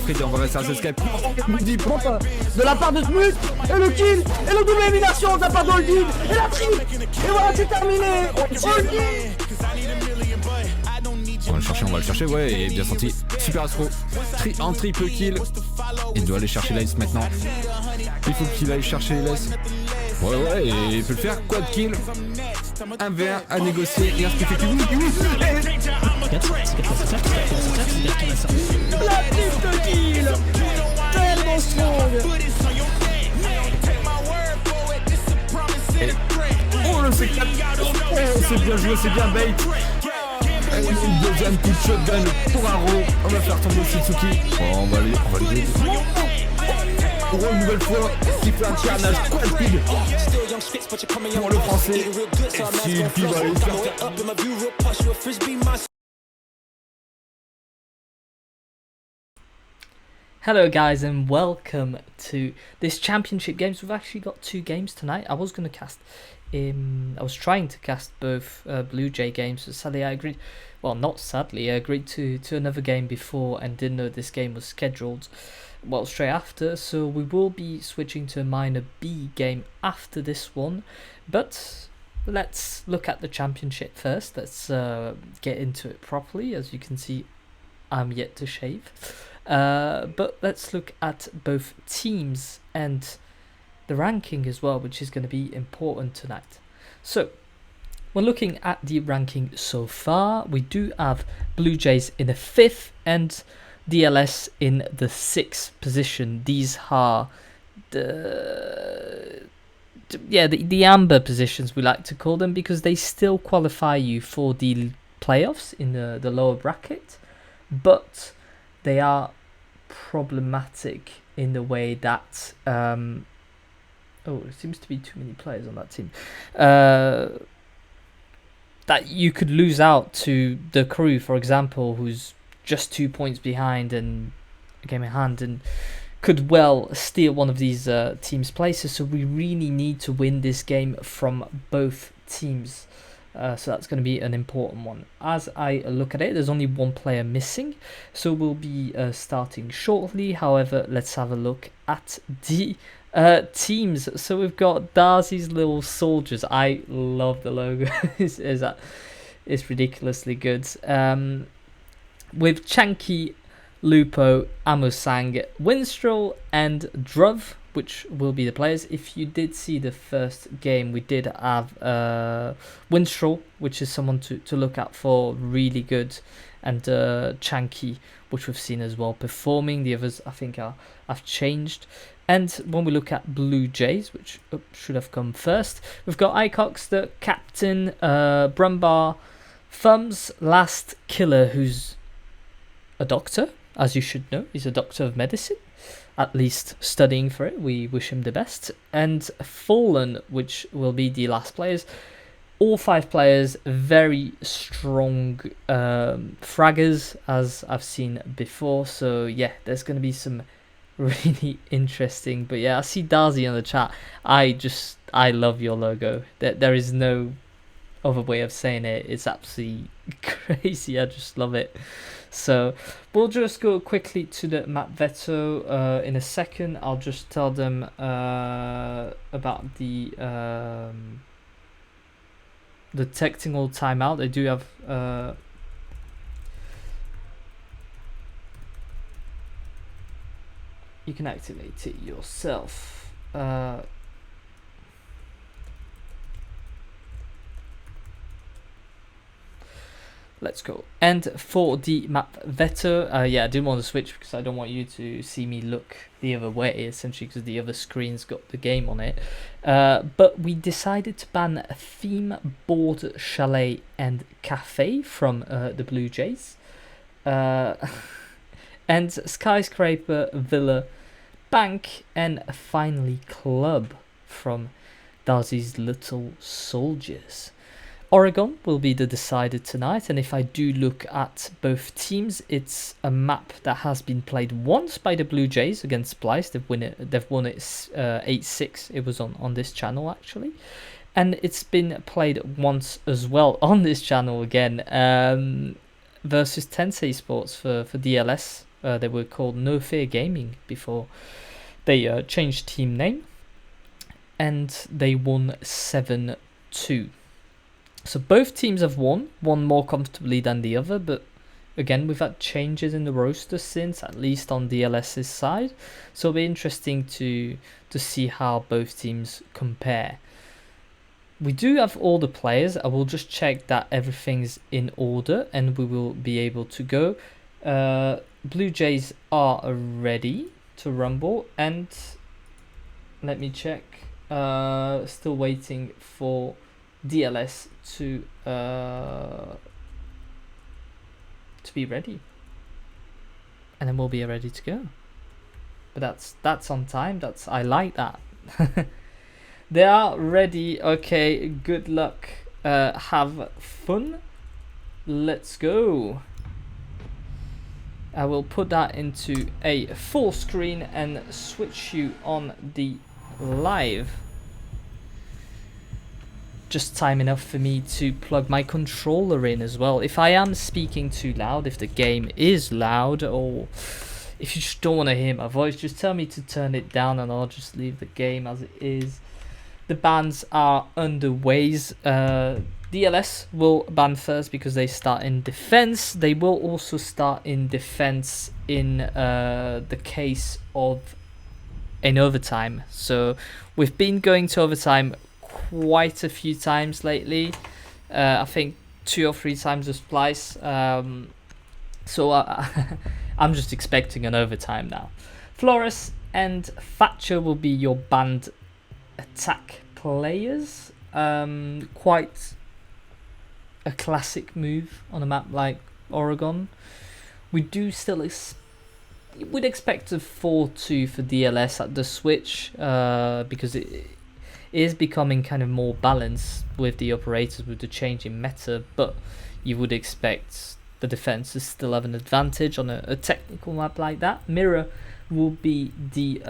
Freddy, on va rester à ce Skype. De la part de Smut, et le kill, et le double élimination de la part d'Holding, et la triple, et voilà, c'est terminé. Holding. On va le chercher, ouais, et bien senti. Super Astro, en triple kill. Il doit aller chercher l'Ace maintenant. Il faut qu'il aille chercher l'Ace. Ouais, et il peut le faire. Quad kill. 1v1 à négocier. Regarde ce qu'il fait. La triple kill. Tellement strong. Oh le C4. Oh, c'est bien joué, c'est bien bait. Une deuxième coup de shotgun pour Aro. On va faire tomber Shitsuki. Oh, on va lui aider. Pour une nouvelle fois, qui fait un carnage rapide pour le français. Et s'il va aller faire. Hello guys and welcome to this championship games. We've actually got 2 games tonight. I was trying to cast both BLUEJAY games, but sadly I agreed, well not sadly, I agreed to another game before and didn't know this game was scheduled well straight after, so we will be switching to a minor B game after this one. But let's look at the championship first. Let's get into it properly. As you can see, I'm yet to shave. But let's look at both teams and the ranking as well, which is going to be important tonight. So we're looking at the ranking so far. We do have BLUEJAYS in the 5th and DLS in the 6th position. These are the amber positions, we like to call them, because they still qualify you for the playoffs in the lower bracket, but they are problematic in the way that oh, it seems to be too many players on that team, that you could lose out to the crew, for example, who's just 2 points behind and a game in hand and could well steal one of these teams' places. So we really need to win this game from both teams. So that's going to be an important one. As I look at it, there's only 1 player missing, so we'll be starting shortly. However, let's have a look at the teams. So we've got Darzy's little soldiers. I love the logo. It's ridiculously good. With Chanky, Lupo, Amusang, Winstrel and Druv, which will be the players. If you did see the first game, we did have Winstrel, which is someone to look out for, really good, and Chanky, which we've seen as well performing. The others I think have changed. And when we look at BLUEJAYS, which should have come first, we've got Icox, the captain, Brumbar, Thumbs, Last Killer, who's a doctor, as you should know. He's a doctor of medicine, at least studying for it. We wish him the best. And Fallen, which will be the last players. All 5 players, very strong fraggers, as I've seen before. So yeah, there's going to be some really interesting. But yeah, I see Darzy on the chat. I love your logo. There is no other way of saying it. It's absolutely crazy. I just love it. So we'll just go quickly to the map veto in a second. I'll just tell them about the technical timeout. They do have you can activate it yourself. Let's go. And for the map veto, yeah, I didn't want to switch because I don't want you to see me look the other way, essentially, because the other screen's got the game on it. But we decided to ban Theme, Board, Chalet and Cafe from the BLUEJAYS. And Skyscraper, Villa, Bank and finally Club from Darzy's Little Soldiers. Oregon will be the decider tonight, and if I do look at both teams, it's a map that has been played once by the BLUEJAYS against Splice. They've won it 8-6. It was on this channel actually, and it's been played once as well on this channel again versus Tensei Sports for DLS They were called No Fear Gaming before they changed team name, and they won 7-2. So both teams have won, one more comfortably than the other, but again, we've had changes in the roster since, at least on DLS's side. So it'll be interesting to see how both teams compare. We do have all the players. I will just check that everything's in order and we will be able to go. Blue Jays are ready to rumble, and let me check. Still waiting for DLS to be ready, and then we'll be ready to go. But that's on time. I like that. They are ready. Okay, good luck. Have fun. Let's go. I will put that into a full screen and switch you on the live. Just time enough for me to plug my controller in as well. If I am speaking too loud, if the game is loud, or if you just don't want to hear my voice, just tell me to turn it down and I'll just leave the game as it is. The bans are underway. DLS will ban first because they start in defense. They will also start in defense in the case of an overtime. So we've been going to overtime quite a few times lately. I think 2 or 3 times with Splice. So I'm just expecting an overtime now. Flores and Thatcher will be your banned attack players. Quite a classic move on a map like Oregon. We do still would expect a 4-2 for DLS at the switch, because it is becoming kind of more balanced with the operators with the change in meta, but you would expect the defense to still have an advantage on a technical map like that. Mirror will be the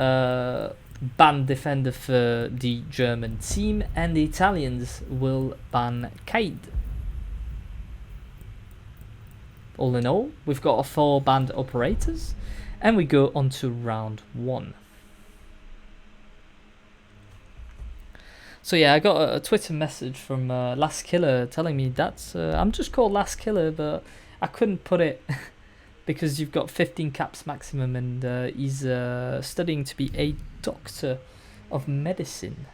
banned defender for the German team, and the Italians will ban Kaid. All in all, we've got 4 banned operators, and we go on to round 1. So yeah, I got a Twitter message from Last Killer telling me that I'm just called Last Killer, but I couldn't put it because you've got 15 caps maximum, and he's studying to be a doctor of medicine.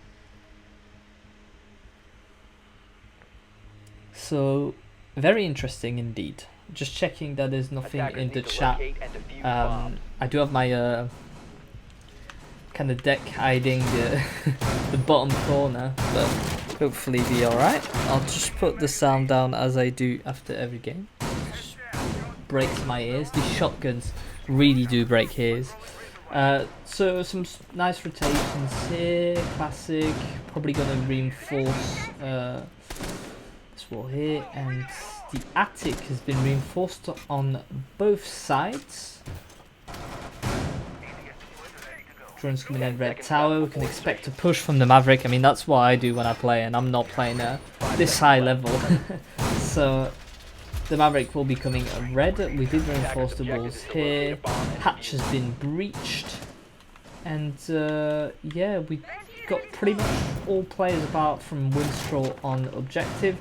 So very interesting indeed. Just checking that there's nothing in the chat. I do have my kind of deck hiding the the bottom corner, but hopefully be alright. I'll just put the sound down as I do after every game. Just breaks my ears. These shotguns really do break ears. So some nice rotations here, classic. Probably gonna reinforce this wall here, and the attic has been reinforced on both sides. Drones coming in red tower. We can expect a push from the Maverick. I mean, that's what I do when I play, and I'm not playing this high level. So the Maverick will be coming red. We did reinforce the walls here. Hatch has been breached, and yeah, we got pretty much all players apart from Winstraw on objective.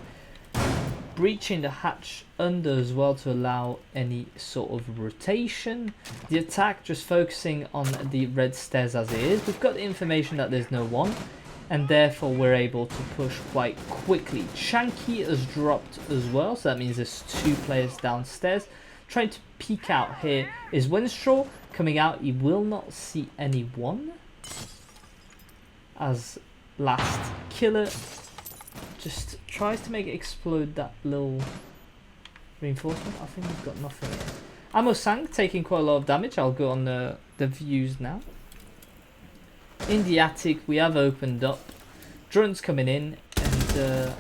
Breaching the hatch under as well to allow any sort of rotation. The attack just focusing on the red stairs as it is. We've got the information that there's no one, and therefore we're able to push quite quickly. Shanky has dropped as well, so that means there's 2 players downstairs. Trying to peek out here is Winstraw. Coming out, he will not see anyone, as Last Killer just tries to make it explode that little reinforcement. I think we've got nothing here. Ammo Sang taking quite a lot of damage. I'll go on the views now. In the attic, we have opened up. Drones coming in, and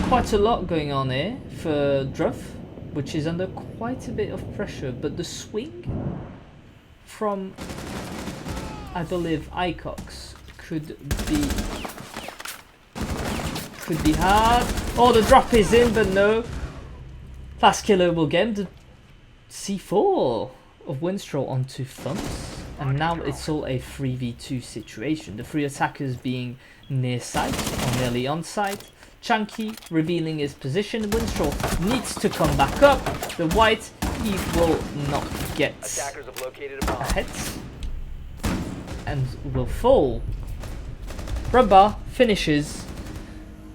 quite a lot going on here for Druff, which is under quite a bit of pressure. But the swing from, I believe, Icox could be hard. Oh, the drop is in, but no. Last Killer will get him to C4. of Winstraw onto Thumps, and now it's all a 3v2 situation. The 3 attackers being near site or nearly on site. Chunky revealing his position. Winstraw needs to come back up. The white, he will not get a hit and will fall. Rubber finishes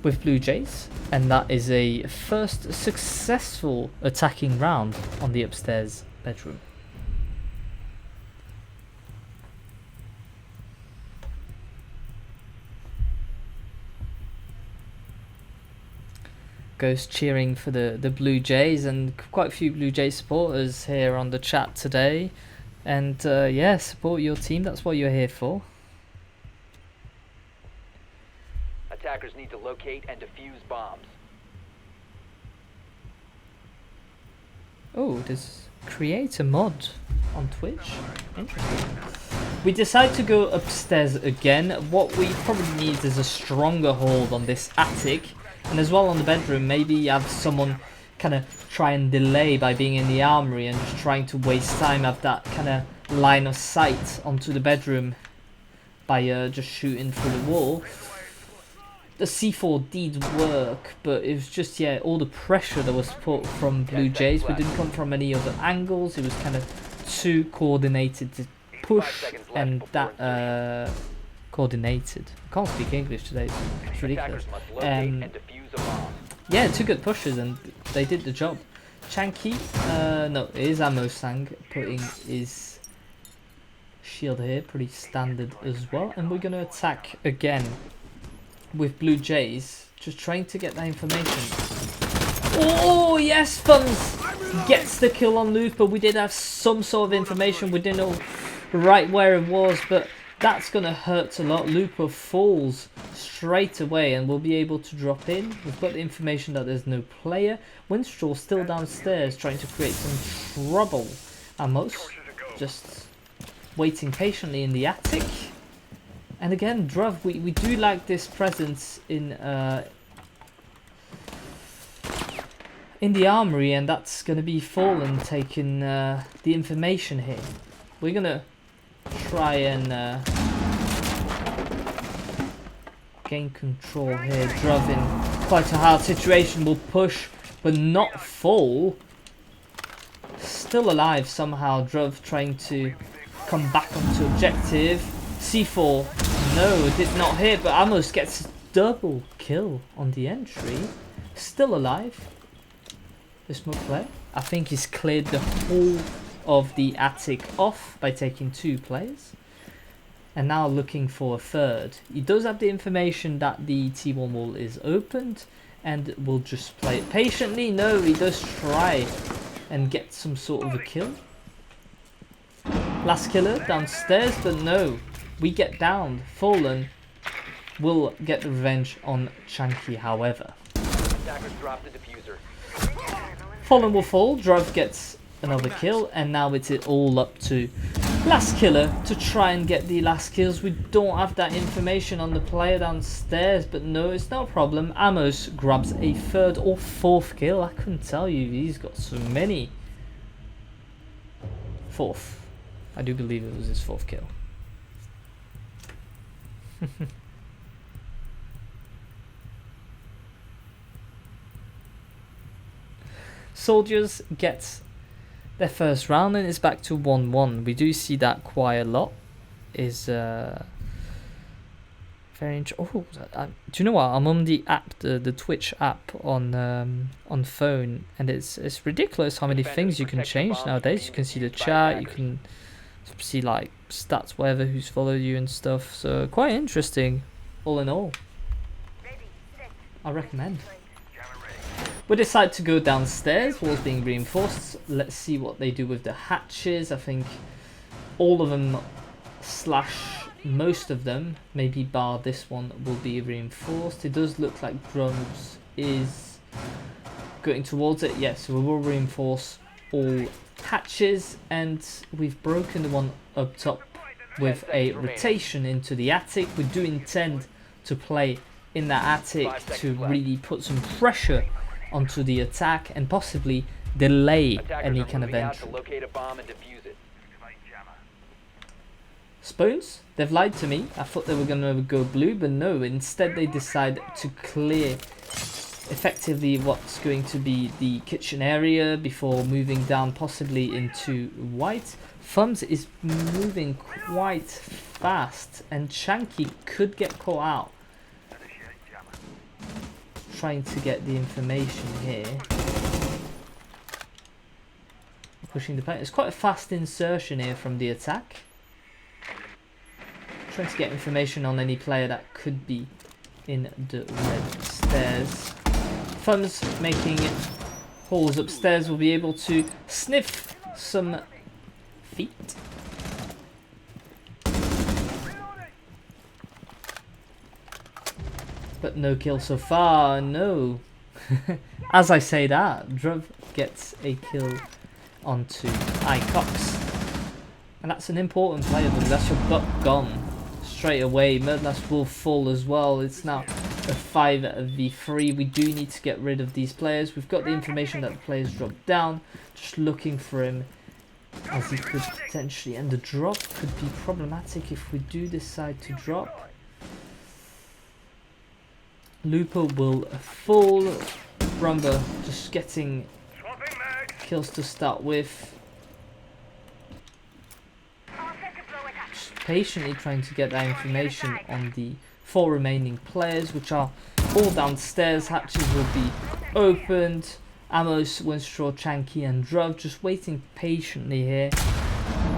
with Blue Jays, and that is a first successful attacking round on the upstairs bedroom. Ghost cheering for the Blue Jays, and quite a few Blue Jays supporters here on the chat today. And yeah, support your team, that's what you're here for. Attackers need to locate and defuse bombs. Oh, there's create a mod on Twitch. Interesting. We decide to go upstairs again. What we probably need is a stronger hold on this attic, and as well on the bedroom. Maybe have someone kind of try and delay by being in the armory and just trying to waste time, have that kind of line of sight onto the bedroom by just shooting through the wall. The C4 did work, but it was just, yeah, all the pressure that was put from Blue Jays. We didn't come from any other angles. It was kind of too coordinated to push, and that coordinated. I can't speak English today. It's ridiculous. Yeah, 2 good pushes, and they did the job. Chanky, no, it is Ammo Sang putting his shield here, pretty standard as well. And we're going to attack again with Blue Jays, just trying to get that information. Oh yes, Funds gets the kill on Looper. We did have some sort of information, we didn't know right where it was, but that's gonna hurt a lot. Looper falls straight away and we'll be able to drop in. We've got the information that there's no player. Winstraw still downstairs trying to create some trouble. Amos just waiting patiently in the attic. And again, Druv, we do like this presence in the armory, and that's going to be Fallen taking the information here. We're going to try and gain control here. Druv in quite a hard situation, will push but not fall. Still alive somehow, Druv trying to come back onto objective. C4, no, did not hit, but Amos gets a double kill on the entry. Still alive. This smoke player, I think he's cleared the whole of the attic off by taking 2 players. And now looking for a third. He does have the information that the T1 wall is opened, and will just play it patiently. No, he does try and get some sort of a kill. Last killer downstairs, but no. We get down. Fallen will get the revenge on Chanky, however. Fallen will fall. Druv gets another kill, and now it's all up to last killer to try and get the last kills. We don't have that information on the player downstairs, but no, it's no problem. Amos grabs a 3rd or 4th kill. I couldn't tell you, he's got so many. 4th. I do believe it was his 4th kill. Soldiers get their first round, and it's back to 1-1. We do see that quite a lot. Is very interesting. Oh, do you know what? I'm on the app, the Twitch app on phone, and it's ridiculous how many things you can change nowadays. You can see the chat, you can see like stats, whatever, who's followed you and stuff. So quite interesting, all in all. I recommend. We decide to go downstairs. Walls being reinforced. Let's see what they do with the hatches. I think all of them / most of them, maybe bar this one, will be reinforced. It does look like Drums is going towards it. Yes, we will reinforce all hatches, and we've broken the one up top with a rotation into the attic. We do intend to play in that attic to really put some pressure onto the attack and possibly delay any kind of entry. Spoons, they've lied to me. I thought they were going to go blue, but no. Instead, they decide to clear effectively what's going to be the kitchen area before moving down possibly into white. Thumbs is moving quite fast, and Chunky could get caught out. Trying to get the information here. Pushing the paint. It's quite a fast insertion here from the attack. Trying to get information on any player that could be in the red stairs. Thumbs making holes upstairs will be able to sniff some feet. But no kill so far, no. As I say that, Druv gets a kill onto ICOX. And that's an important player, though. That's your butt gone straight away. Murderlast will fall as well. It's now a 5v3. We do need to get rid of these players. We've got the information that the players dropped down. Just looking for him, as he could potentially. And the drop could be problematic if we do decide to drop. Lupo will fall. Rumba just getting kills to start with. Just patiently trying to get that information on the 4 remaining players, which are all downstairs. Hatches will be opened. Amos, Winstraw, Chanky and Druv just waiting patiently here.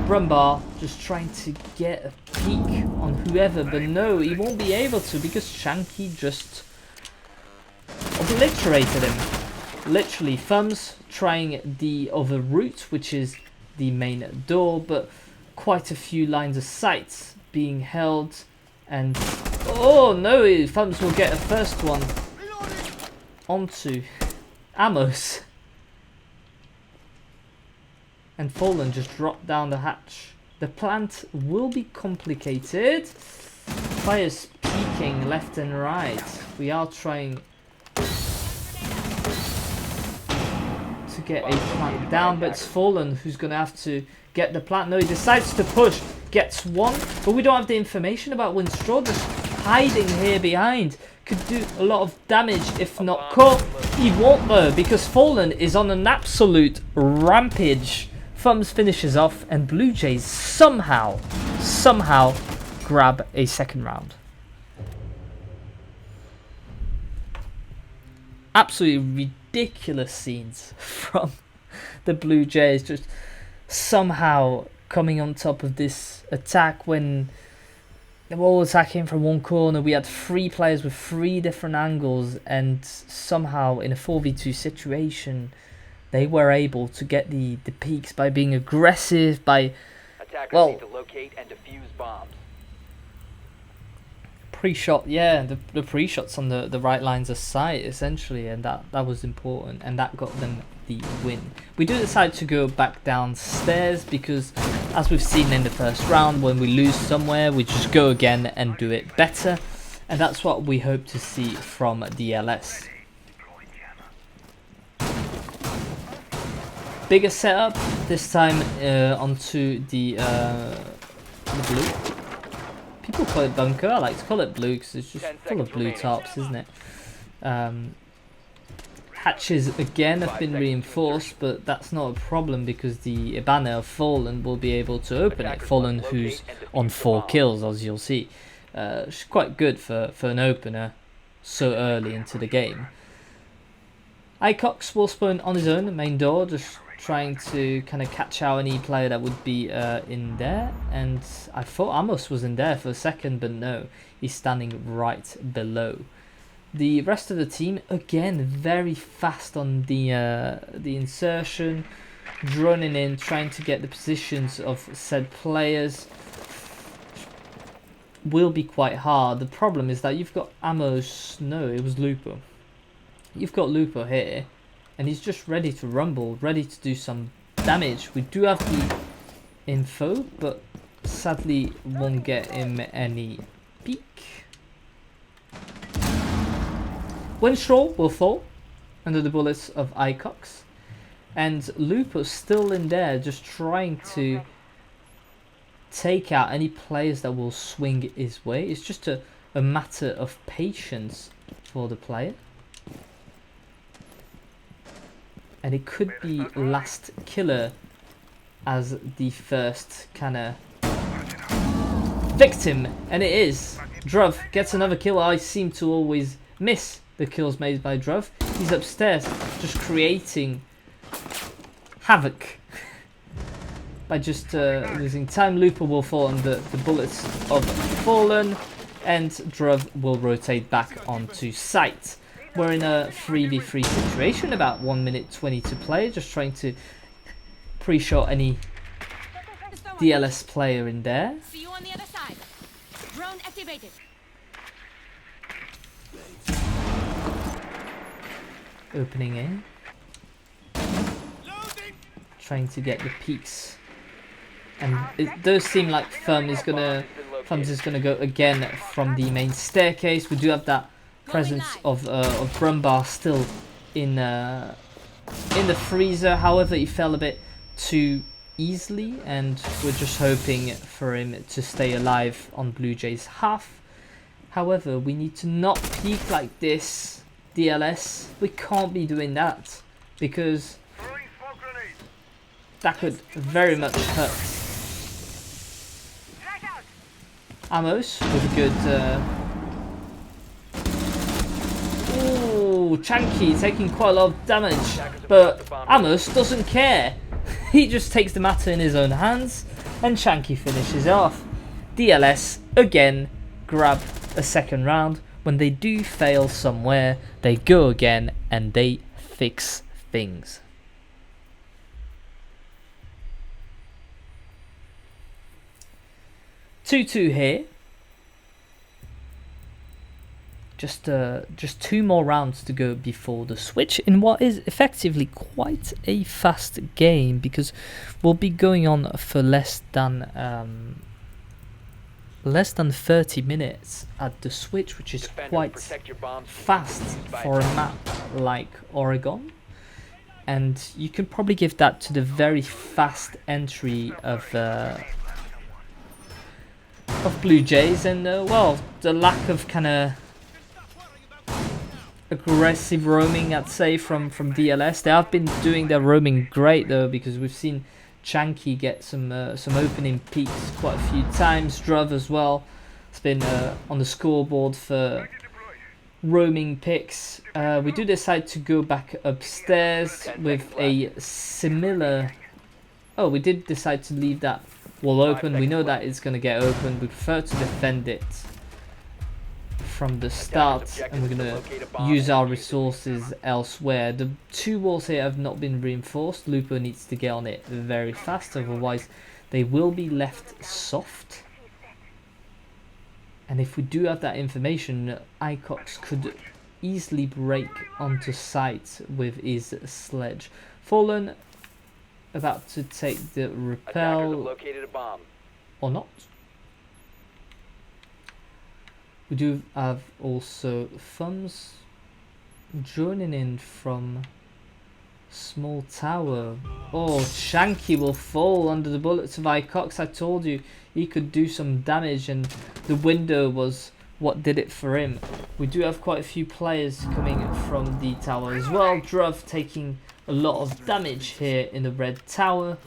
Rumbar just trying to get a peek on whoever, but no, he won't be able to because Chanky just obliterated him. Literally, Thumbs trying the other route, which is the main door, but quite a few lines of sight being held, and oh no, Thumbs will get a first one onto Amos, and Fallen just dropped down the hatch. The plant will be complicated. Players peeking left and right. We are trying to get a plant down, but it's Fallen who's going to have to get the plant. No, he decides to push, gets one, but we don't have the information about Winstraw. Just hiding here behind. Could do a lot of damage if not caught. He won't though, because Fallen is on an absolute rampage. Thumbs finishes off, and Blue Jays somehow grab a second round. Absolutely ridiculous scenes from the Blue Jays, just somehow coming on top of this attack when they were all attacking from one corner. We had 3 players with 3 different angles, and somehow in a 4v2 situation they were able to get the peaks by being aggressive, by Attackers need to locate and defuse bombs. pre-shot, yeah, the pre-shots on the right lines of sight essentially, and that was important, and that got them the win. We do decide to go back downstairs because, as we've seen in the first round, when we lose somewhere we just go again and do it better, and that's what we hope to see from the ELS. Bigger setup this time onto the blue. People call it bunker. I like to call it blue because it's just full of blue tops, isn't it? Hatches again have been reinforced, but that's not a problem because the Ibana of Fallen will be able to open it. Fallen, who's on 4 kills, as you'll see. It's quite good for an opener so early into the game. ICOX will spawn on his own, main door, just trying to kind of catch out any player that would be in there, and I thought Amos was in there for a second, but no, he's standing right below. The rest of the team again very fast on the insertion, droning in, trying to get the positions of said players. Will be quite hard. The problem is that you've got Amos. No, it was Lupo. You've got Lupo here, and he's just ready to rumble, ready to do some damage. We do have the info, but sadly won't get him any peek. Winstraw will fall under the bullets of ICOX, and Lupo's still in there just trying to take out any players that will swing his way. It's just a matter of patience for the player. And it could be last killer as the first kind of victim, and it is. Druv gets another kill. I seem to always miss the kills made by Druv. He's upstairs just creating havoc by just losing time. Looper will fall under the bullets of Fallen, and Druv will rotate back onto site. We're in a 3v3 situation, about 1 minute 20 to play, just trying to pre-shot any DLS player in there. See you on the other side. Drone activated. Opening in. Trying to get the peaks. And it does seem like Thumbs is gonna go again from the main staircase. We do have that presence of Brumbar still in the freezer. However, he fell a bit too easily, and we're just hoping for him to stay alive on Blue Jays half. However, we need to not peek like this. DLS, we can't be doing that because that could very much hurt. Amos with a good ooh, Chanky taking quite a lot of damage, but Amos doesn't care. He just takes the matter in his own hands, and Chanky finishes off. DLS again grab a second round. When they do fail somewhere, they go again and they fix things. Two here. Just 2 more rounds to go before the switch in what is effectively quite a fast game, because we'll be going on for less than 30 minutes at the switch, which is quite fast for a map like Oregon. And you can probably give that to the very fast entry of Blue Jays, and well, the lack of kind of aggressive roaming, I'd say, from DLS. They have been doing their roaming great though, because we've seen Chanky get some opening peaks quite a few times. Druv as well. It's been on the scoreboard for roaming picks. We do decide to go back upstairs with a similar... Oh, we did decide to leave that wall open. We know that it's going to get open. We prefer to defend it from the start, and we're going to use our resources elsewhere. The 2 walls here have not been reinforced. Lupo needs to get on it very fast, otherwise they will be left soft. And if we do have that information, Icox could easily break onto site with his sledge. Fallen about to take the repel, or not. We do have also Thumbs joining in from small tower. Oh, Shanky will fall under the bullets of Icox. I told you he could do some damage, and the window was what did it for him. We do have quite a few players coming from the tower as well. Druv taking a lot of damage here in the red tower.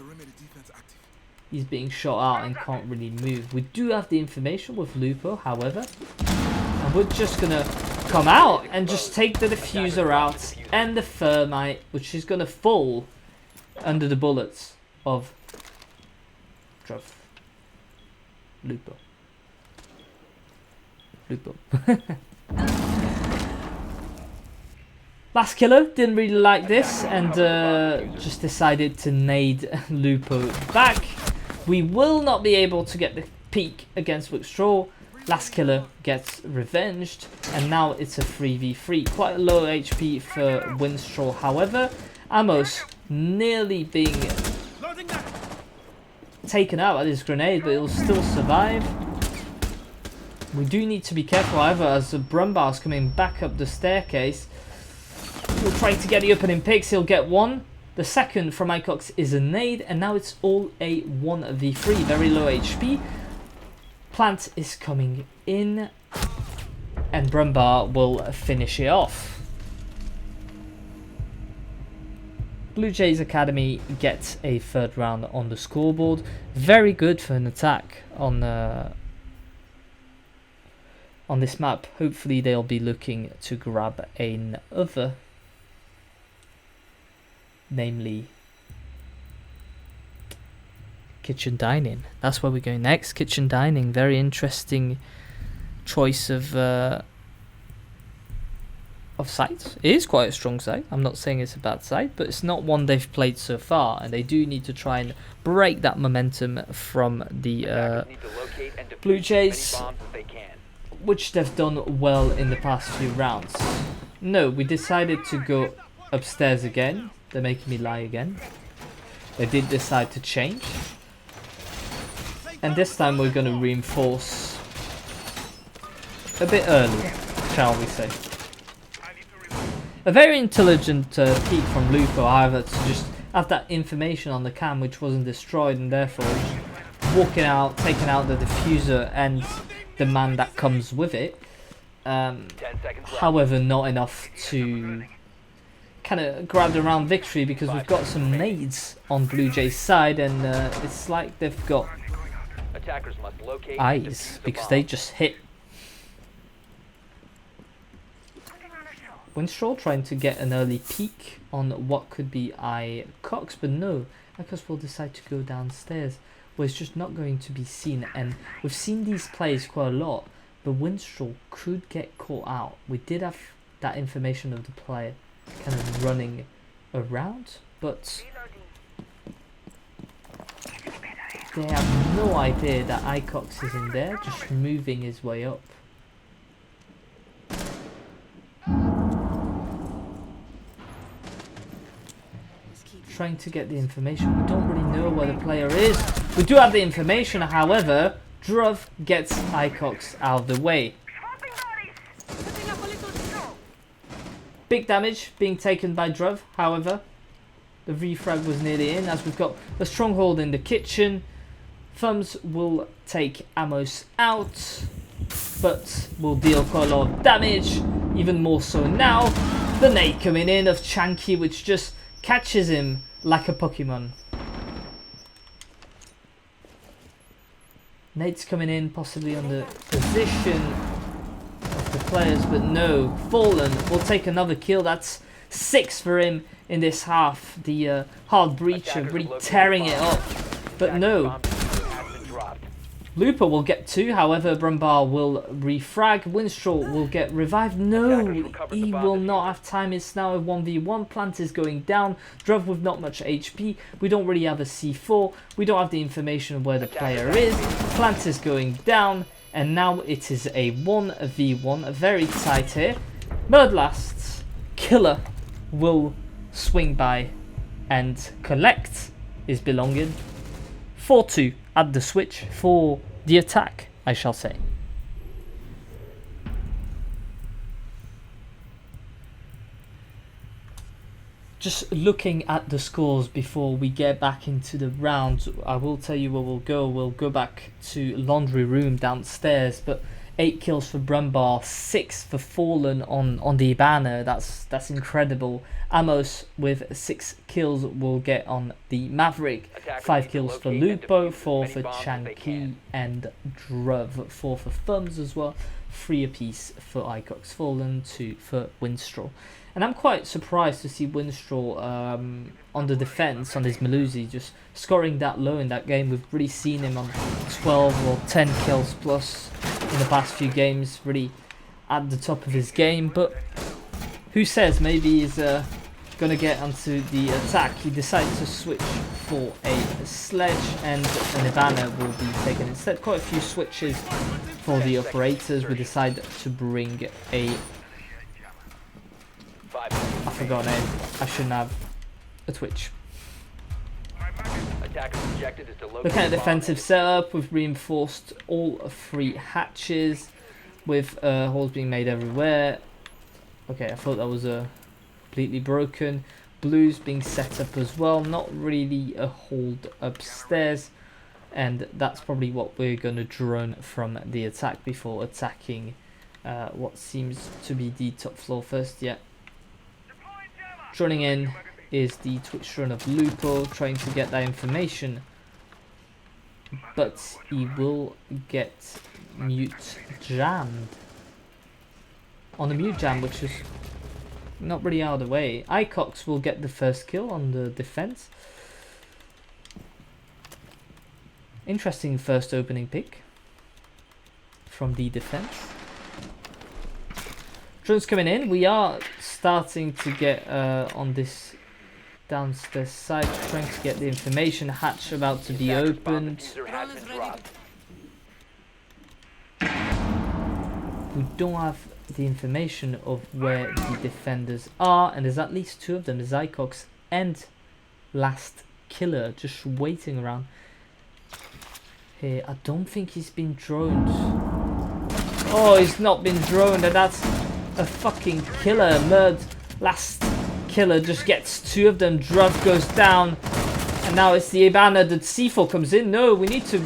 He's being shot out and can't really move. We do have the information with Lupo, however. And we're just going to come out and just take the diffuser out and the thermite, which is going to fall under the bullets of Druv. Lupo. Last killer didn't really like this and just decided to nade Lupo back. We will not be able to get the peak against Wickstraw. Last killer gets revenged, and now it's a 3v3. Quite a low HP for Winstraw, however. Amos nearly being taken out by this grenade, but it will still survive. We do need to be careful, however, as Brumbar's coming back up the staircase. He'll try to get the opening picks. He'll get one. The second from Icox is a nade, and now it's all a 1v3. Very low HP. Plant is coming in, and Brumbar will finish it off. Blue Jays Academy gets a third round on the scoreboard. Very good for an attack on this map. Hopefully they'll be looking to grab another, namely kitchen dining. That's where we're going next. Kitchen dining, very interesting choice of site. It is quite a strong site. I'm not saying it's a bad site, but it's not one they've played so far, and they do need to try and break that momentum from the Blue Jays, which they've done well in the past few rounds. No, we decided to go upstairs again. They're making me lie again. They did decide to change, and this time we're going to reinforce a bit early, shall we say. A very intelligent peek from Lupo, however, to just have that information on the cam which wasn't destroyed, and therefore just walking out, taking out the diffuser and the man that comes with it. However, not enough to kind of grab the round victory, because we've got some nades on Blue Jay's side, and it's like they've got eyes because they just hit. Winstraw trying to get an early peek on what could be Icox, but no, Icox will decide to go downstairs where it's just not going to be seen. And we've seen these plays quite a lot, but Winstraw could get caught out. We did have that information of the player kind of running around, but they have no idea that Icox is in there, just moving his way up. Trying to get the information. We don't really know where the player is. We do have the information, however, Druv gets Icox out of the way. Big damage being taken by Druv, however. The refrag was nearly in, as we've got a stronghold in the kitchen. Thumbs will take Amos out, but will deal quite a lot of damage, even more so now. The nade coming in of Chanky, which just catches him like a Pokemon. Nade's coming in, possibly on the position of the players, but no. Fallen will take another kill. That's 6 for him in this half. The hard breacher really tearing it up, but no. Looper will get 2, however Brumbar will refrag. Winstraw will get revived. No, he will not have time. It's now a 1v1. Plant is going down. Druv with not much HP. We don't really have a C4. We don't have the information of where the player is. Plant is going down, and now it is a 1v1. Very tight here. Murdlast Killer will swing by and collect his belonging. 4-2 at the switch for the attack, I shall say. Just looking at the scores before we get back into the round, I will tell you where we'll go. We'll go back to laundry room downstairs, but 8 kills for Brumbar, 6 for Fallen on the banner. That's incredible. Amos with 6 kills will get on the Maverick. 5 kills for Lupo, 4 for Chanky and Druv, 4 for Thumbs as well. 3 apiece for Icox. Fallen, 2 for Winstraw. And I'm quite surprised to see Winstraw on the defense on his Melusi just scoring that low in that game. We've really seen him on 12 or 10 kills plus in the past few games, really at the top of his game. But who says, maybe he's going to get onto the attack. He decided to switch for a sledge, and an Ivana will be taken instead. Quite a few switches for the operators. We decided to bring a... I forgot her name. I shouldn't have. A Twitch. Looking at defensive setup, we've reinforced all 3 hatches with holes being made everywhere. Okay, I thought that was completely broken. Blues being set up as well. Not really a hold upstairs. And that's probably what we're going to drone from the attack before attacking what seems to be the top floor first. Yeah. Droning in is the Twitch drone of Lupo, trying to get that information. But he will get mute jammed. On the mute jam, which is not really out of the way. Icox will get the first kill on the defense. Interesting first opening pick from the defense. Drones coming in. We are starting to get on this downstairs side, trying to get the information. Hatch about to be opened. We don't have the information of where the defenders are, and there's at least 2 of them, Zycox and Last Killer, just waiting around. Here, I don't think he's been droned. Oh, he's not been droned, and that's a fucking killer. Last Killer just gets 2 of them. Druv goes down, and now it's the Ibana that C4 comes in. No, we need to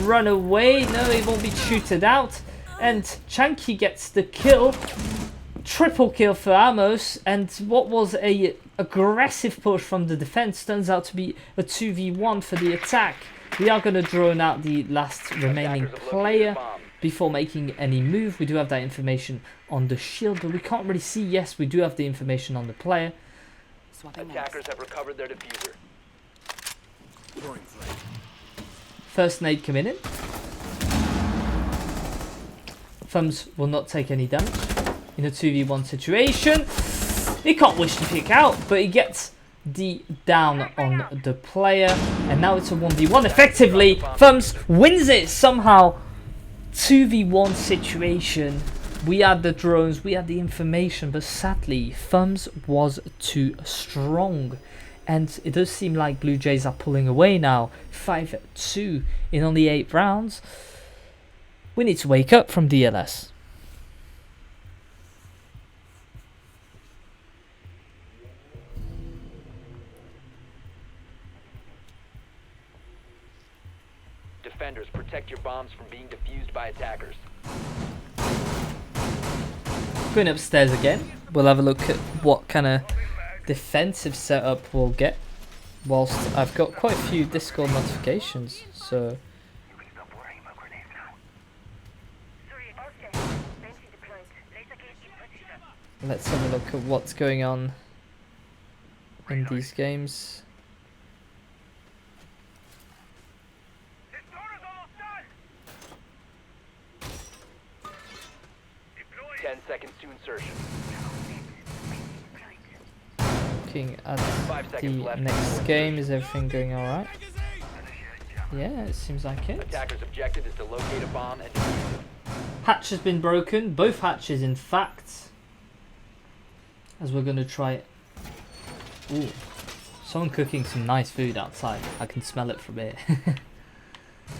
run away. No, he won't be shooted out. And Chanky gets the kill. Triple kill for Amos, and what was a aggressive push from the defense turns out to be a 2v1 for the attack. We are going to drone out the last remaining player before making any move. We do have that information on the shield, but we can't really see. Yes, we do have the information on the player. Attackers have recovered their diffuser. First nade coming in. Thumbs will not take any damage in a 2v1 situation. He can't wish to pick out, but he gets the down on the player, and now it's a 1v1. Effectively, Thumbs wins it somehow. 2v1 situation. We had the drones, we had the information, but sadly, Thumbs was too strong. And it does seem like Blue Jays are pulling away now. 5-2 in only 8 rounds. We need to wake up from DLS. Defenders, protect your bombs from being defused by attackers. Going upstairs again. We'll have a look at what kind of defensive setup we'll get. Whilst I've got quite a few Discord notifications, so let's have a look at what's going on in these games. 10 seconds to insertion. Looking at the next game, is everything going alright? Yeah, it seems like it. Attacker's objective is to locate a bomb and defuse it. Hatch has been broken, both hatches in fact. As we're going to try... Ooh, someone cooking some nice food outside. I can smell it from here.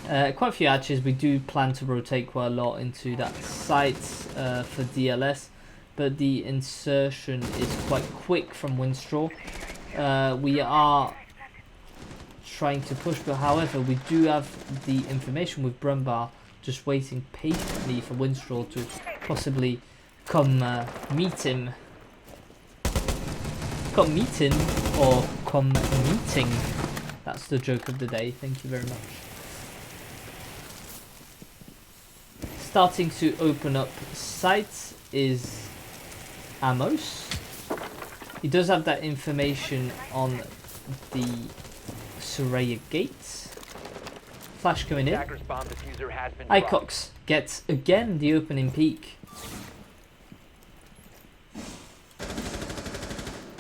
Quite a few hatches. We do plan to rotate quite a lot into that site for DLS. But the insertion is quite quick from Winstraw. We are trying to push, but however, we do have the information with Brumbar just waiting patiently for Winstraw to possibly come meet him. Come meet him, or come meeting. That's the joke of the day. Thank you very much. Starting to open up sites is Amos. He does have that information on the Soraya gates. Flash coming in. Icox gets again the opening peak.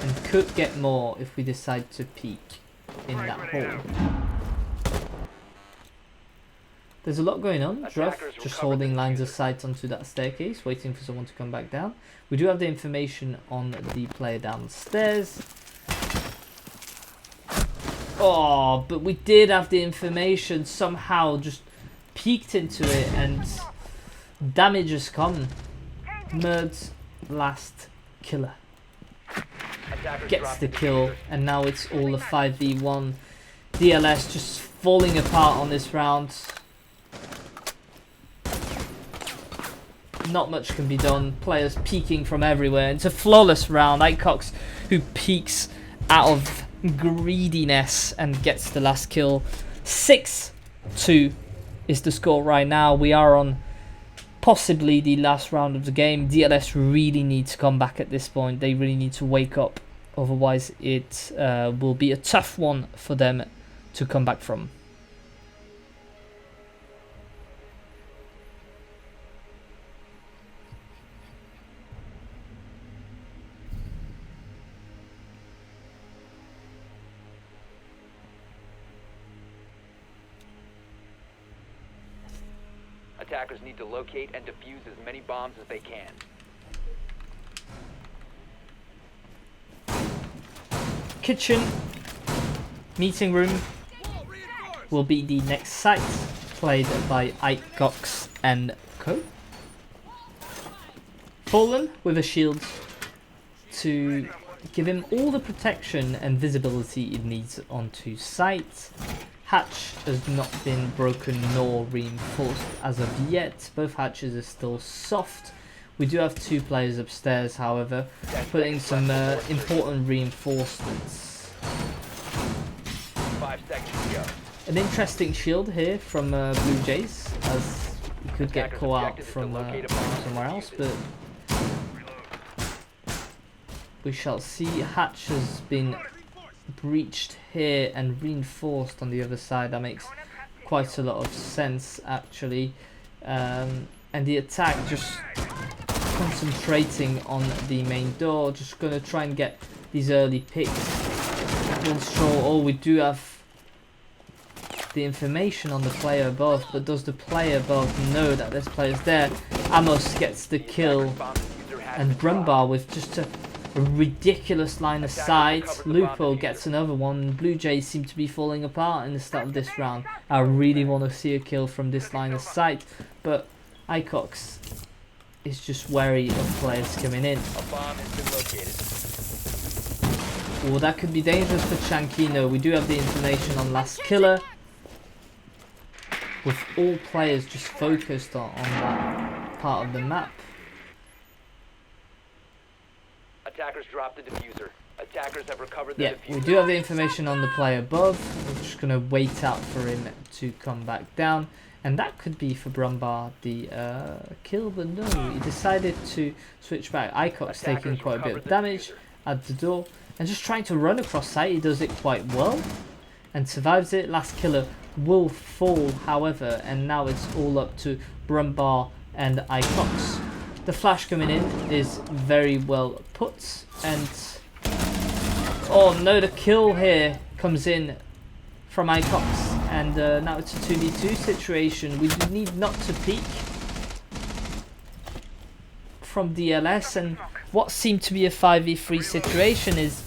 And could get more if we decide to peek in that hole. There's a lot going on. Druff just holding lines of sight onto that staircase, waiting for someone to come back down. We do have the information on the player downstairs. Oh, but we did have the information, somehow just peeked into it, and damage has come. Murd's last killer. gets the kill, and now it's all a 5v1. DLS just falling apart on this round. Not much can be done. Players peeking from everywhere. It's a flawless round. Icox, who peeks out of greediness and gets the last kill. 6-2 is the score right now. We are on possibly the last round of the game. DLS really need to come back at this point. They really need to wake up. Otherwise, it will be a tough one for them to come back from. Attackers need to locate and defuse as many bombs as they can. Kitchen, meeting room will be the next site, played by Icox and Co. Fallen with a shield to give him all the protection and visibility it needs onto site. Hatch has not been broken nor reinforced as of yet. Both hatches are still soft. We do have 2 players upstairs, however, putting some important reinforcements. 5 seconds to go. An interesting shield here from Blue Jays, as he could get caught out from somewhere else, but we shall see. Hatch has been breached here and reinforced on the other side. That makes quite a lot of sense, actually. And the attack just concentrating on the main door, just gonna try and get these early picks. Not sure. Oh, we do have the information on the player above, but does the player above know that this player's there? Amos gets the kill, and Brumbar with just a ridiculous line of sight. Lupo gets another one. Blue Jays seem to be falling apart in the start of this round. I really want to see a kill from this line of sight, but Icox is just wary of players coming in. A bomb has been located. Oh, that could be dangerous for Chankino. We do have the information on last killer, with all players just focused on that part of the map. Attackers dropped the diffuser. Attackers have recovered the Yeah, diffuser. we do have the information on the player above. We're just going to wait out for him to come back down. And that could be for Brumbar the kill, but no, he decided to switch back. Icox taking quite a bit of damage at the door and just trying to run across site. He does it quite well and survives it. Last killer will fall, however, and now it's all up to Brumbar and Icox. The flash coming in is very well put, and oh no, the kill here comes in from Icox. And now it's a 2v2 situation. We need not to peek from DLS, and what seemed to be a 5v3 situation is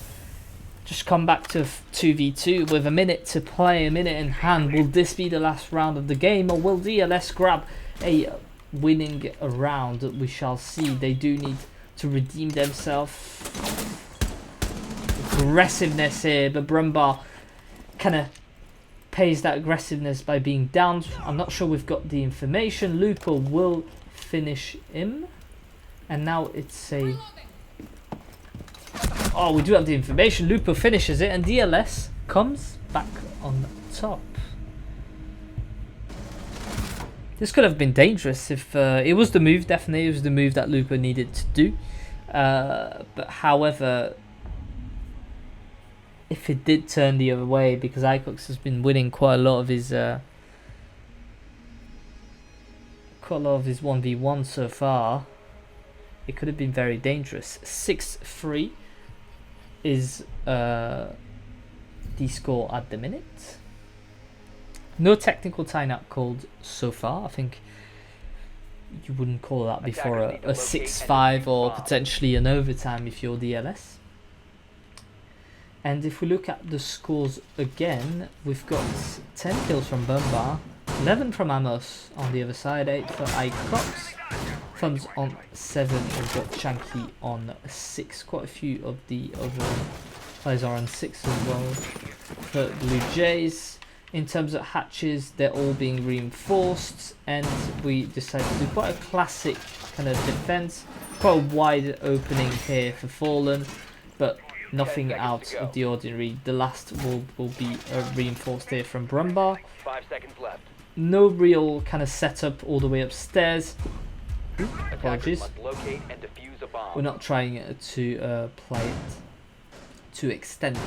just come back to 2v2 with a minute to play, a minute in hand. Will this be the last round of the game, or will DLS grab a winning round? We shall see. They do need to redeem themselves. Aggressiveness here, but Brumbar kind of pays that aggressiveness by being down. I'm not sure we've got the information. Lupo will finish him, and now it's a... Oh, we do have the information. Lupo finishes it, and DLS comes back on top. This could have been dangerous if it was the move. Definitely, it was the move that Lupo needed to do. But however, if it did turn the other way, because Icox has been winning quite a lot of his 1v1 so far, it could have been very dangerous. 6-3 is the score at the minute. No technical timeout called so far. I think you wouldn't call that before a 6-5 or potentially an overtime if you're DLS. And if we look at the scores again, we've got 10 kills from Brumbar, 11 from Amos on the other side, 8 for Icox, Thumbs on 7, we've got Chanky on 6. Quite a few of the other players are on 6 as well. For Blue Jays, in terms of hatches, they're all being reinforced, and we decided to do quite a classic kind of defense. Quite a wide opening here for Fallen, but nothing out of the ordinary. The last will be reinforced here from Brumbar. 5 seconds left. No real kind of setup all the way upstairs. Attackers Apologies. must locate and defuse a bomb. We're not trying to play it to extend it.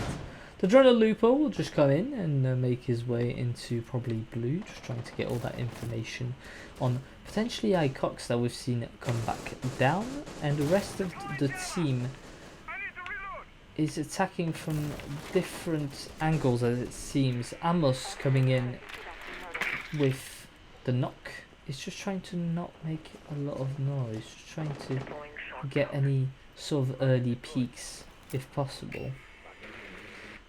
The drone Lupo will just come in and make his way into probably blue, just trying to get all that information on potentially Icox that we've seen come back down, and the rest of the team is attacking from different angles as it seems. Amos coming in with the knock. He's just trying to not make a lot of noise, just trying to get any sort of early peaks if possible.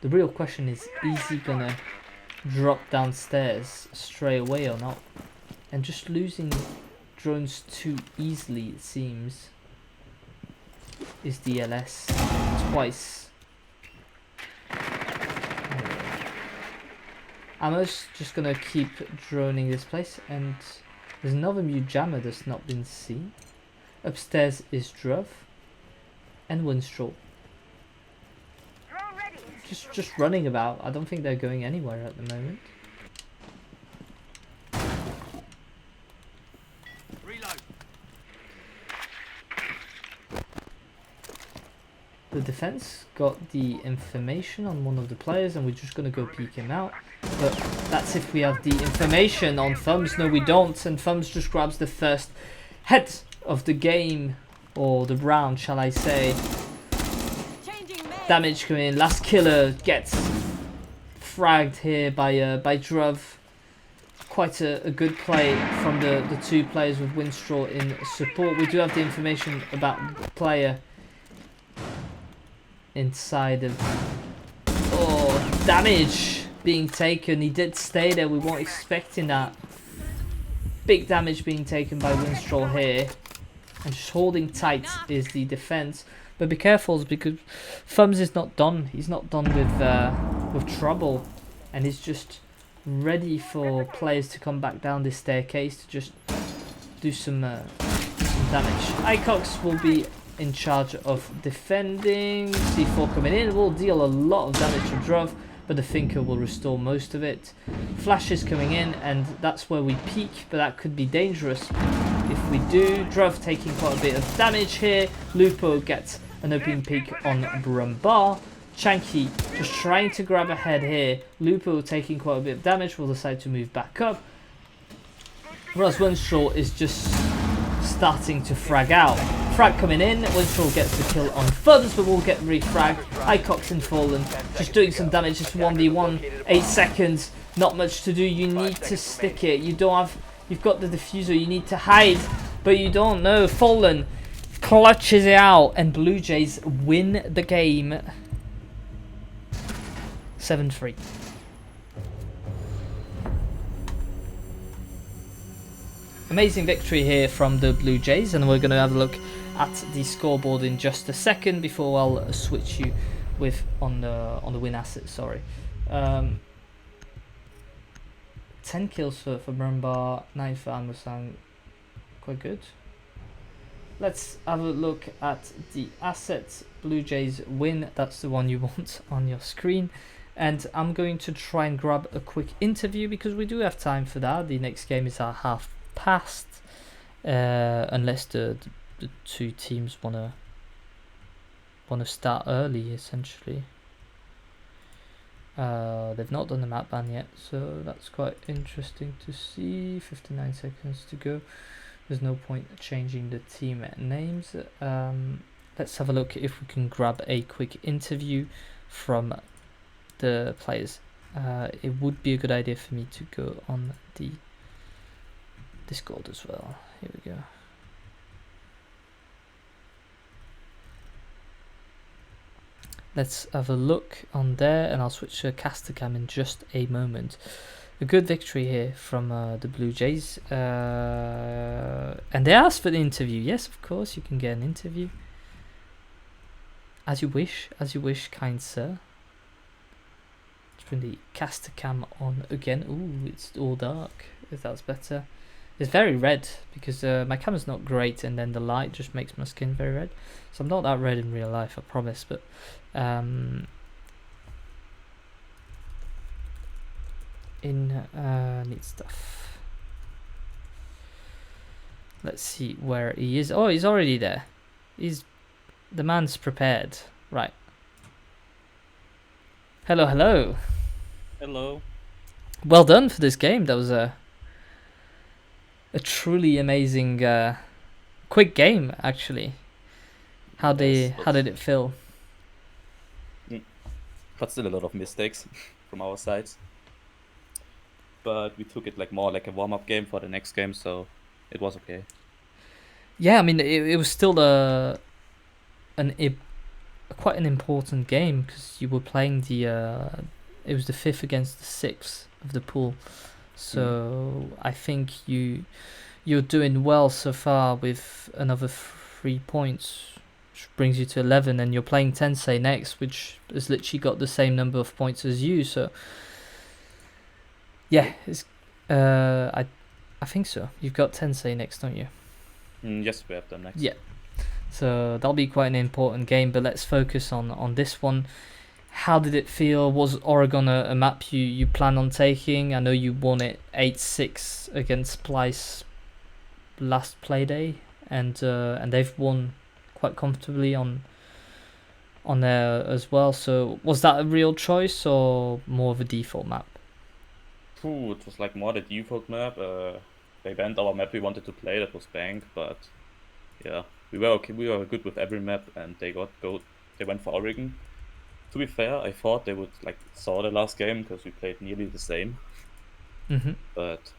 The real question is he gonna drop downstairs straight away or not? And just losing drones too easily, it seems, is the ELC twice. Amos just gonna keep droning this place, and there's another mute jammer that's not been seen. Upstairs is Druv and Winstraw. Just running about. I don't think they're going anywhere at the moment. Reload. The defense got the information on one of the players, and we're just gonna go peek him out. But that's if we have the information on Thumbs. No, we don't, and Thumbs just grabs the first head of the game, or the round, shall I say. Damage coming in. Last killer gets fragged here by Druv. Quite a good play from the two players with Winstraw in support. We do have the information about the player inside of... Oh, damage being taken. He did stay there. We weren't expecting that. Big damage being taken by Winstraw here. And just holding tight is the defense. But be careful, because Thumbs is not done. He's not done with trouble, and he's just ready for players to come back down this staircase to just do some damage. Icox will be in charge of defending. C4 coming in will deal a lot of damage to Druv, but the Thinker will restore most of it. Flash is coming in, and that's where we peak, but that could be dangerous if we do. Druv taking quite a bit of damage here. Lupo gets an opening peak on Brumbar. Chanky just trying to grab ahead here. Lupo taking quite a bit of damage, will decide to move back up. Whereas Winstraw is just starting to frag out. Frag coming in, Winstraw gets the kill on Thumbs, but will get refragged. Icox and Fallen just doing some damage, just 1v1, 8 seconds, not much to do. You need to stick it. You don't have, you've got the diffuser, you need to hide, but you don't know. Fallen clutches it out, and Blue Jays win the game 7-3. Amazing victory here from the Blue Jays, and we're going to have a look at the scoreboard in just a second before I'll switch you with on the win asset. Sorry, 10 kills for Brumbar, 9 for Amusang, quite good. Let's have a look at the assets. Blue Jays win, that's the one you want on your screen. And I'm going to try and grab a quick interview because we do have time for that. The next game is at past, unless the two teams wanna start early, essentially. They've not done the map ban yet, so that's quite interesting to see. 59 seconds to go. There's no point changing the team names. Let's have a look if we can grab a quick interview from the players. It would be a good idea for me to go on the Discord as well. Here we go. Let's have a look on there, and I'll switch to caster cam in just a moment. a good victory here from the Blue Jays. And they asked for the interview. Yes, of course, you can get an interview. As you wish, kind sir. Let's bring the caster cam on again. Ooh, it's all dark, if that's better. It's very red, because my camera's not great, and then the light just makes my skin very red. So I'm not that red in real life, I promise, but... neat stuff. Let's see where he is. Oh, he's already there. The man's prepared. Right. Hello, hello. Hello. Well done for this game. That was a truly amazing, quick game, actually. How did it feel? But still a lot of mistakes from our side. But we took it more like a warm-up game for the next game, so it was okay. Yeah, I mean, it was still quite an important game, because you were playing it was the 5th against the 6th of the pool. So I think you're doing well so far with another 3 points, which brings you to 11, and you're playing Tensei next, which has literally got the same number of points as you. So yeah, it's I think so. You've got Tensei next, don't you? Yes, we have them next. Yeah. So that'll be quite an important game, but let's focus on this one. How did it feel? Was Oregon a map you plan on taking? I know you won it 8-6 against Splice last play day, and they've won quite comfortably on there as well. So was that a real choice or more of a default map? It was like more the default map. They banned our map we wanted to play, that was Bank, but yeah, we were okay. We were good with every map, and they went for Oregon. To be fair, I thought they would saw the last game, because we played nearly the same. But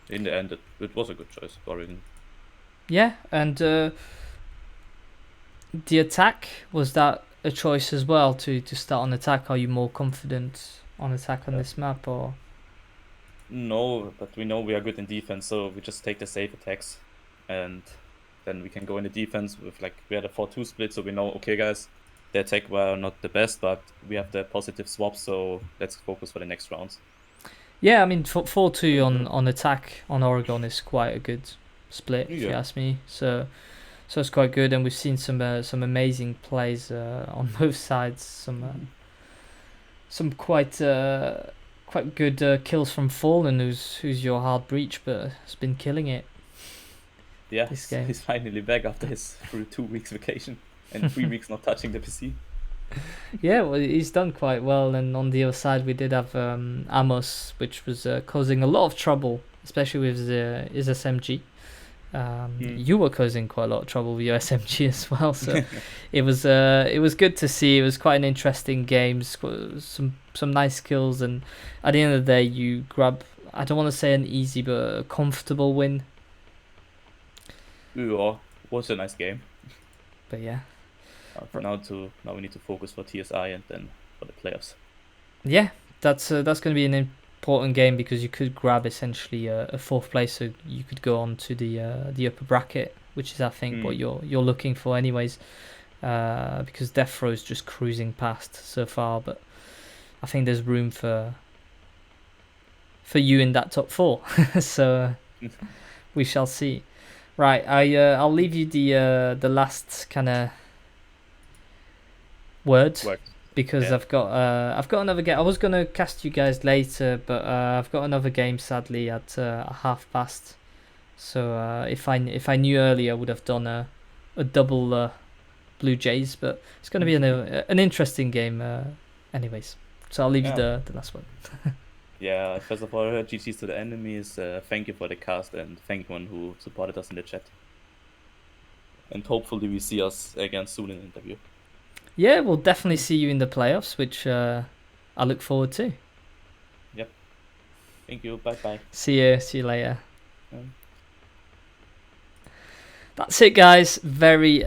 in the end, it was a good choice for Oregon. Yeah, and the attack, was that a choice as well to start on attack? Are you more confident on attack on this map, or? No, but we know we are good in defense, so we just take the safe attacks, and then we can go in the defense with we had a 4-2 split, so we know, okay guys, the attack were not the best, but we have the positive swap, so let's focus for the next rounds. Yeah, I mean, 4-2 on attack on Oregon is quite a good split, if you ask me. So it's quite good, and we've seen some amazing plays on both sides. Some quite good kills from Fallen, who's your hard breach, but has been killing it. Yeah, this game. He's finally back after his 2 weeks vacation and 3 weeks not touching the PC. Yeah, well, he's done quite well, and on the other side we did have Amos, which was causing a lot of trouble, especially with his SMG. You were causing quite a lot of trouble with your SMG as well, so it was good to see. It was quite an interesting game, some nice kills, and at the end of the day you grab, I don't want to say an easy, but a comfortable win. Yeah, was a nice game. But yeah, now we need to focus for TSI and then for the playoffs. Yeah, that's going to be an important game, because you could grab essentially a 4th place, so you could go on to the upper bracket, which is I think what you're looking for anyways, because Death Row's just cruising past so far, but I think there's room for you in that top 4. So we shall see. Right, I'll leave you the last kind of word, because I've got another game. I was gonna cast you guys later, but I've got another game sadly at 1:30. So if I knew earlier, I would have done a double Blue Jays, but it's gonna be an interesting game anyways. So I'll leave you the last one. Yeah, first of all, GG's to the enemies. Thank you for the cast, and thank everyone who supported us in the chat. And hopefully we see us again soon in the interview. Yeah, we'll definitely see you in the playoffs, which I look forward to. Yep. Thank you. Bye bye. See you later. That's it, guys. Very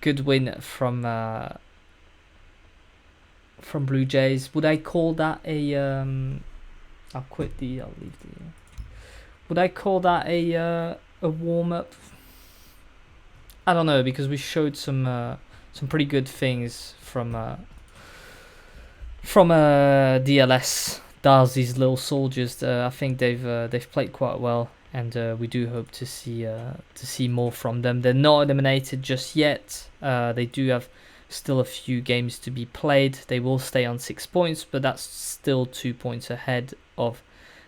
good win from Blue Jays. Would I call that a I'll quit the. I'll leave the. Would I call that a warm up? I don't know, because we showed some pretty good things from DLS, Darzy's Little Soldiers. I think they've played quite well, and we do hope to see more from them. They're not eliminated just yet. They do have still a few games to be played. They will stay on 6 points, but that's still 2 points ahead of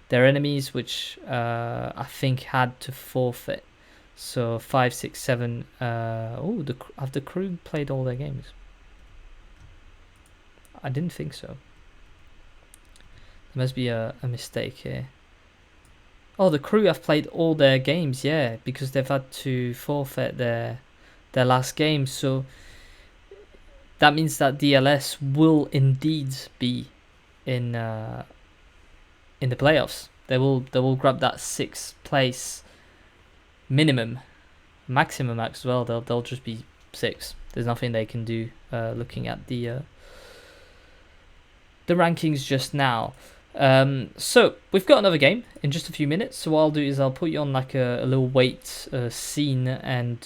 their enemies, which I think had to forfeit. So 5, 6, 7. Have the crew played all their games? I didn't think so. There must be a mistake here. Oh, the crew have played all their games, yeah, because they've had to forfeit their last game. So that means that DLS will indeed be in the playoffs. They will grab that 6th place minimum, maximum as well. They'll just be 6. There's nothing they can do looking at the rankings just now. So we've got another game in just a few minutes. So what I'll do is I'll put you on like a little wait scene, and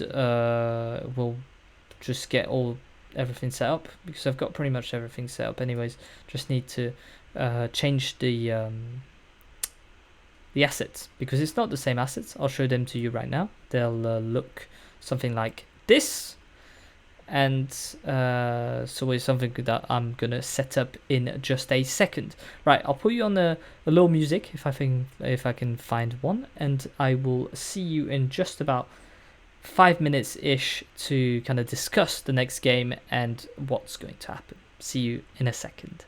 we'll just get everything set up, because I've got pretty much everything set up anyways. Just need to change the assets, because it's not the same assets. I'll show them to you right now. They'll look something like this, and so it's something that I'm gonna set up in just a second. Right, I'll put you on a little music if I can find one, and I will see you in just about 5 minutes ish to kind of discuss the next game and what's going to happen. See you in a second.